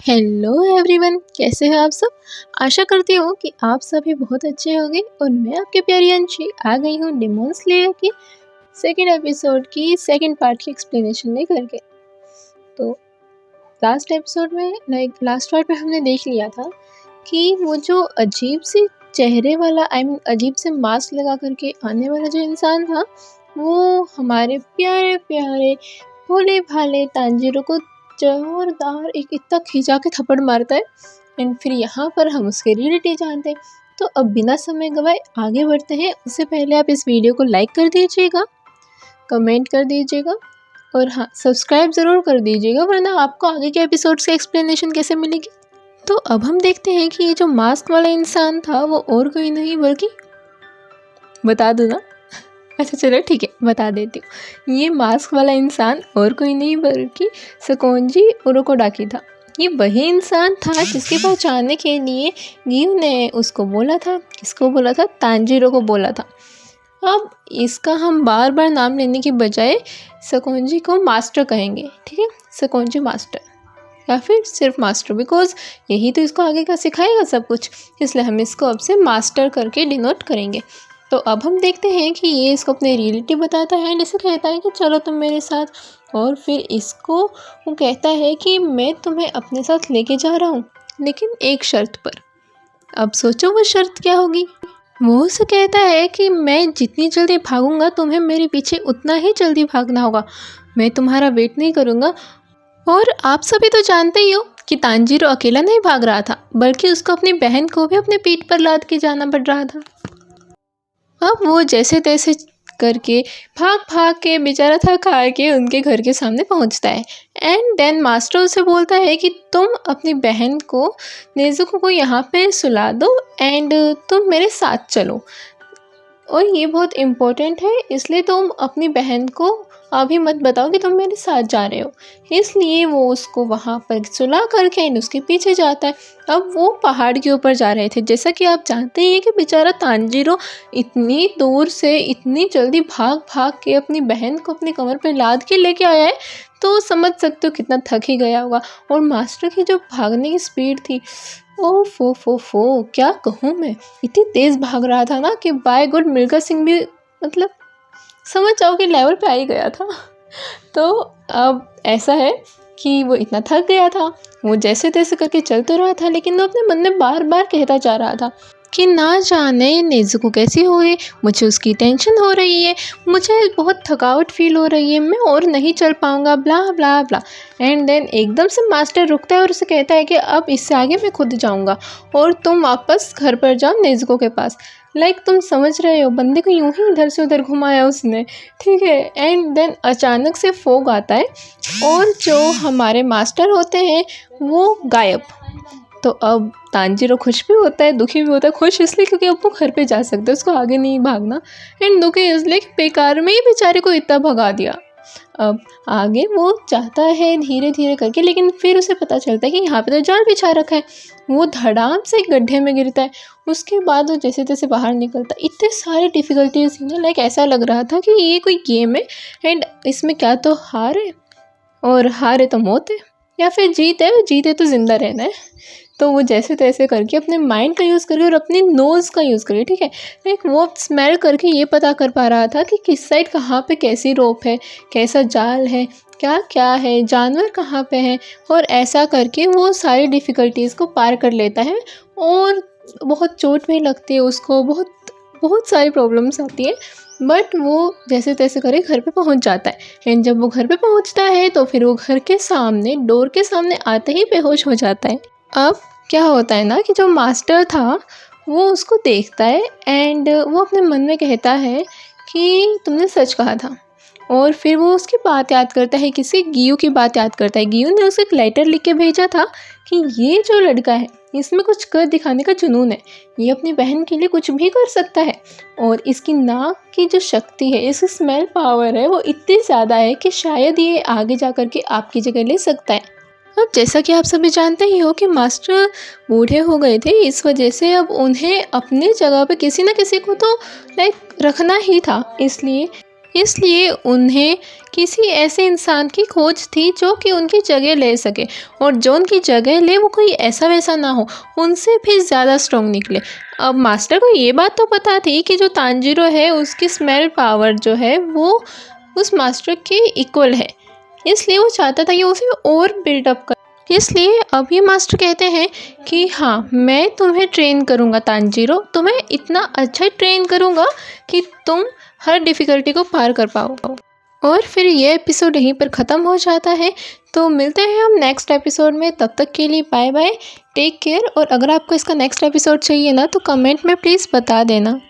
Hello everyone, कैसे हैं आप सब। आशा करती हूँ कि आप सभी बहुत अच्छे होंगे और मैं आपके प्यारी अंशी आ गई हूँ डेमन स्लेयर की सेकंड एपिसोड की सेकंड पार्ट की एक्सप्लेनेशन लेकर के। तो लास्ट एपिसोड में लास्ट पार्ट में हमने देख लिया था कि वो जो अजीब सी चेहरे वाला अजीब से मास्क लगा करके आने वाला जो इंसान था, वो हमारे प्यारे प्यारे भोले भाले तांजीरो को जोरदार एक इतना खिंचा के थप्पड़ मारता है। एंड फिर यहाँ पर हम उसके रियलिटी जानते हैं। तो अब बिना समय गवाए आगे बढ़ते हैं। उससे पहले आप इस वीडियो को लाइक कर दीजिएगा, कमेंट कर दीजिएगा और हाँ, सब्सक्राइब ज़रूर कर दीजिएगा, वरना आपको आगे के एपिसोड्स की एक्सप्लेनेशन कैसे मिलेगी। तो अब हम देखते हैं कि ये जो मास्क वाला इंसान था वो और कोई नहीं बल्कि, बता दूँ ना? अच्छा चलो ठीक है, बता देती हूँ। ये मास्क वाला इंसान और कोई नहीं बल्कि सकोंजी उरोकोडाकी था। ये वही इंसान था जिसके पास जाने के लिए गियू ने उसको बोला था। किसको बोला था? तांजीरो को बोला था। अब इसका हम बार बार नाम लेने की बजाय सकोंजी को मास्टर कहेंगे, ठीक है? सकोंजी मास्टर या फिर सिर्फ मास्टर, बिकॉज यही तो इसको आगे का सिखाएगा सब कुछ, इसलिए हम इसको अब से मास्टर करके डिनोट करेंगे। तो अब हम देखते हैं कि ये इसको अपनी रियलिटी बताता है एंड इसे कहता है कि चलो तुम मेरे साथ, और फिर इसको वो कहता है कि मैं तुम्हें अपने साथ लेके जा रहा हूँ, लेकिन एक शर्त पर। अब सोचो वो शर्त क्या होगी। वो उसे कहता है कि मैं जितनी जल्दी भागूंगा तुम्हें मेरे पीछे उतना ही जल्दी भागना होगा, मैं तुम्हारा वेट नहीं करूँगा। और आप सभी तो जानते ही हो कि तांजीरो अकेला नहीं भाग रहा था, बल्कि उसको अपनी बहन को भी अपने पीठ पर लाद के जाना पड़ रहा था। अब वो जैसे तैसे करके भाग भाग के बेचारा थक हार के उनके घर के सामने पहुंचता है। एंड देन मास्टर उसे बोलता है कि तुम अपनी बहन को नेज़ुको को यहाँ पे सुला दो एंड तुम मेरे साथ चलो, और ये बहुत इम्पोर्टेंट है, इसलिए तुम अपनी बहन को अभी मत बताओ कि तुम मेरे साथ जा रहे हो। इसलिए वो उसको वहाँ पर सुला करके एंड उसके पीछे जाता है। अब वो पहाड़ के ऊपर जा रहे थे। जैसा कि आप जानते ही हैं कि बेचारा तांजीरो इतनी दूर से इतनी जल्दी भाग भाग के अपनी बहन को अपनी कमर पर लाद के लेके आया है, तो समझ सकते हो कितना थक ही गया होगा। और मास्टर की जो भागने की स्पीड थी, ओ फो क्या कहूँ मैं, इतनी तेज़ भाग रहा था ना कि बाय गुड मिल्खा सिंह भी मतलब समझ जाओ कि लेवल पे आ ही गया था। तो अब ऐसा है कि वो इतना थक गया था, वो जैसे तैसे करके चल तो रहा था, लेकिन वो अपने मन में बार बार कहता जा रहा था कि ना जाने नेज़ुको कैसी होगी, मुझे उसकी टेंशन हो रही है, मुझे बहुत थकावट फील हो रही है, मैं और नहीं चल पाऊँगा, ब्ला ब्ला ब्ला। एंड देन एकदम से मास्टर रुकता है और उसे कहता है कि अब इससे आगे मैं खुद जाऊँगा और तुम वापस घर पर जाओ नेज़ुको के पास। तुम समझ रहे हो, बंदे को यूं ही इधर से उधर घुमाया उसने, ठीक है। एंड देन अचानक से फोग आता है और जो हमारे मास्टर होते हैं वो गायब। तो अब तांजीरो खुश भी होता है, दुखी भी होता है। खुश इसलिए क्योंकि अब वो घर पे जा सकता है, उसको आगे नहीं भागना, एंड दुखी इसलिए कि बेकार में ही बेचारे को इतना भगा दिया। अब आगे वो चाहता है धीरे धीरे करके, लेकिन फिर उसे पता चलता है कि यहाँ पे तो जाल बिछा रखा है। वो धड़ाम से एक गड्ढे में गिरता है। उसके बाद वो जैसे तैसे बाहर निकलता है। इतने सारे डिफ़िकल्टीज थी ना, ऐसा लग रहा था कि ये कोई गेम है एंड इसमें क्या तो हार है और हार है तो मौत है, या फिर जीत है तो ज़िंदा रहना है। तो वो जैसे तैसे करके अपने माइंड का यूज़ करके और अपनी नोज़ का यूज़ करके, ठीक है, वो स्मेल करके ये पता कर पा रहा था कि किस साइड कहाँ पे कैसी रोप है, कैसा जाल है, क्या क्या है, जानवर कहाँ पे हैं, और ऐसा करके वो सारी डिफ़िकल्टीज़ को पार कर लेता है। और बहुत चोट भी लगती है उसको, बहुत सारी प्रॉब्लम्स आती है, बट वो जैसे तैसे करके घर पे पहुंच जाता है। एंड जब वो घर पे पहुंचता है तो फिर वो घर के सामने डोर के सामने आते ही बेहोश हो जाता है। अब क्या होता है ना कि जो मास्टर था वो उसको देखता है एंड वो अपने मन में कहता है कि तुमने सच कहा था। और फिर वो उसकी बात याद करता है, किसी गियू की बात याद करता है। गियू ने उसे एक लेटर लिख के भेजा था कि ये जो लड़का है इसमें कुछ कर दिखाने का जुनून है, ये अपनी बहन के लिए कुछ भी कर सकता है, और इसकी नाक की जो शक्ति है, इसकी स्मेल पावर है, वो इतनी ज़्यादा है कि शायद ये आगे जा कर के आपकी जगह ले सकता है। अब जैसा कि आप सभी जानते ही हो कि मास्टर बूढ़े हो गए थे, इस वजह से अब उन्हें अपनी जगह पे किसी न किसी को तो रखना ही था। इसलिए इसलिए उन्हें किसी ऐसे इंसान की खोज थी जो कि उनकी जगह ले सके, और जो उनकी जगह ले वो कोई ऐसा वैसा ना हो, उनसे भी ज़्यादा स्ट्रॉन्ग निकले। अब मास्टर को ये बात तो पता थी कि जो तांजीरो है उसकी स्मेल पावर जो है वो उस मास्टर के इक्वल है, इसलिए वो चाहता था कि उसे और बिल्डअप कर। इसलिए अभी मास्टर कहते हैं कि हाँ, मैं तुम्हें ट्रेन करूँगा तांजीरो, तुम्हें इतना अच्छा ट्रेन करूँगा कि तुम हर डिफ़िकल्टी को पार कर पाओ। और फिर ये एपिसोड यहीं पर ख़त्म हो जाता है। तो मिलते हैं हम नेक्स्ट एपिसोड में, तब तक के लिए बाय बाय, टेक केयर। और अगर आपको इसका नेक्स्ट एपिसोड चाहिए ना तो कमेंट में प्लीज़ बता देना।